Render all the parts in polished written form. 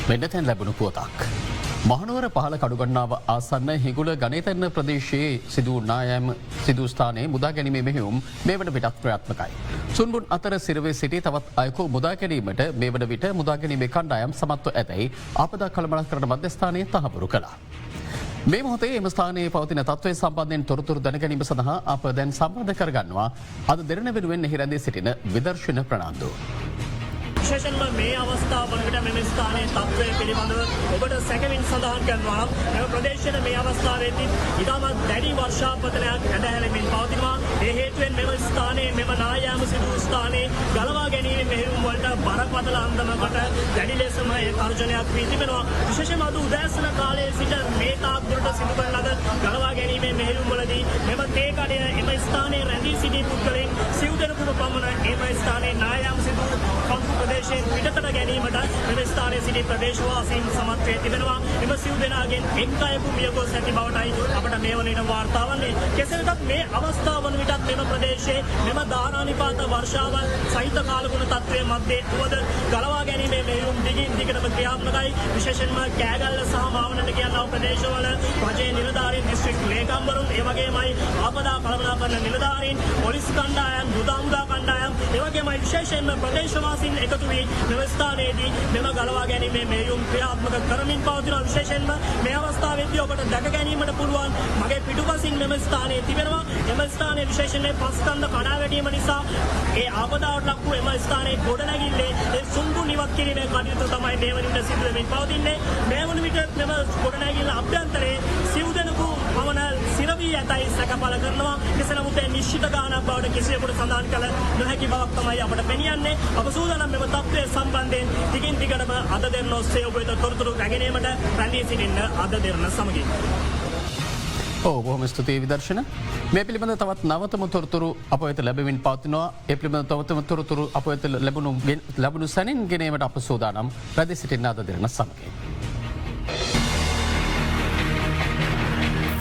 වෙන්නතැන් ලැබුණු පුවතක්. මහනුවර පහළ කඩුගන්නාව ආසන්න හිගුල ගනේතැන්න ප්‍රදේශයේ සිදූ නායම් සිදුස්ථානයේ මුදා ගැනීමේ මෙහිුම් මේ වන විටත් ප්‍රාත්මකයි. සුන්බුන් අතර සිරවේ සිටි තවත් අයකු මුදා ගැනීමට මේ වන විට මුදා ගැනීමේ කණ්ඩායම් සමත්ව ඇතැයි ආපදා කළමනක් කරන මධ්‍යස්ථානය තහවුරු කළා. මේ මොහොතේ එම ස්ථානයේ පවතින තත්ත්වය සම්බන්ධයෙන් තොරතුරු දැනගැනීම සඳහා අප දැන් සම්බන්ධ කරගන්නවා අද දෙරණ වෙනුවෙන් එහි රැඳී සිටින විදර්ශන ප්‍රනාන්දු. විශේෂයෙන්ම මේ අවස්ථාව වන විට මෙම ස්ථානයේ තත්ත්වය පිළිබඳව ඔබට සැකමින් සඳහන් කරනවා මෙම ප්‍රදේශයේ මේ අවස්ථාවේදී ඉතාමත් දැඩි වර්ෂාපතනයක් ඇදහැරෙමින් පවතිනවා. ඒ හේතුවෙන් මෙම ස්ථානයේ මෙම නායාම සිදු ස්ථානයේ ගලවා ගැනීමේ මෙහෙයුම් වලට බරපතල අන්දමකට දැඩි ලෙසම ඒ තර්ජනයක් වී තිබෙනවා. විශේෂයෙන්ම අද උදෑසන කාලයේ සිට මේ තාක් දුරට සිදු කරන ලද ගලවා ගැනීමේ මෙහෙයුම් වලදී මෙම තේ කඩය එම ස්ථානයේ රැඳී සිටි පුද්ගලයන් සිව් දෙනෙකුම පමණ එම ස්ථානයේ නායාම සිදු ප්‍රදේශයෙන් පිටතට ගැනීමට මෙම ස්ථානයේ සිටි ප්‍රදේශවාසීන් සමත් වේ තිබෙනවා. එම සිව් දෙනාගෙන් එක් අයෙකු මිය ගොස් ඇති බවටයි අපට මේ වන විට වාර්තා වන්නේ. කෙසේ වෙතත් මේ අවස්ථාව වන විටත් මෙම ප්‍රදේශයේ මෙම ධාරානිපාත වර්ෂාවල් සහිත කාලගුණ තත්ත්වයේ මැද්දේ වුවද ගලවා ගැනීමේ මෙහෙයුම් දිගින් දිගටම ක්‍රියාත්මකයි. විශේෂයෙන්ම කෑගල්ල සහ මාවනට කියනා ප්‍රදේශවල රජයේ නිලධාරීන් දිස්ත්‍රික් ලේකම්වරුන් ඒ වගේමයි ආපදා කළමනාකරන නිලධාරීන් පොලිස් කණ්ඩායම් මුදා කණ්ඩායම් ඒ වගේමයි විශේෂයෙන්ම ප්‍රදේශවාසීන් එකතු වී මෙම ස්ථානයේදී මෙම ගලවා ගැනීමේ මෙහෙයුම් ක්‍රියාත්මක කරමින් පවතිනවා. විශේෂයෙන්ම මේ අවස්ථාවේදී ඔබට දැක ගැනීමට පුළුවන් මගේ පිටුපසින් මෙම ස්ථානයේ තිබෙනවා. එම ස්ථානයේ විශේෂයෙන්ම පස්කන්ධ කඩා වැටීම නිසා ඒ ආපදාවට ලක් වූ එම ස්ථානයේ ගොඩනැගිල්ලේ ඒ සුන්බුන් ඉවත් කිරීමේ කටයුතු තමයි මේ වන විට සිදු වෙමින් පවතින්නේ. මේ වන විට මෙම ගොඩනැගිල්ල අභ්‍යන්තරයේ සිව් දෙනෙකු පමණ සිරවී ඇතයි සැකපල කරනවා. කෙසේ නමුත් ඒ නිශ්චිත ගාණක් බවට කිසිවෙකුට සඳහන් කළ නොහැකි බවක් තමයි අපට පෙනියන්නේ. අප සූදානම් මෙම තත්ත්වය සම්බන්ධයෙන් දිගින් දිගටම අද දෙරණ ඔස්සේ ඔබ වෙත තොරතුරු රැගෙනීමට රැඳී සිටින්න අද දෙරණ සමගින්. බොහොම ස්තුතියි විදර්ශන. මේ පිළිබඳ තවත් නවතම තොරතුරු අප වෙත ලැබෙමින් පවතිනවා. ඒ පිළිබඳ තවතම තොරතුරු අප වෙත ලැබුණු සැනින් ගෙනීමට අප සූදානම් රැඳී සිටින්න අද දෙරණ සමගින්.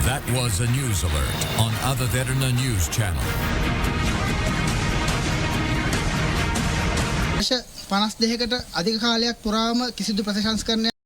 That was a news alert on Ada Derana News Channel. 52කට අධික කාලයක් පුරාම කිසිදු ප්‍රතිසංස්කරණයක්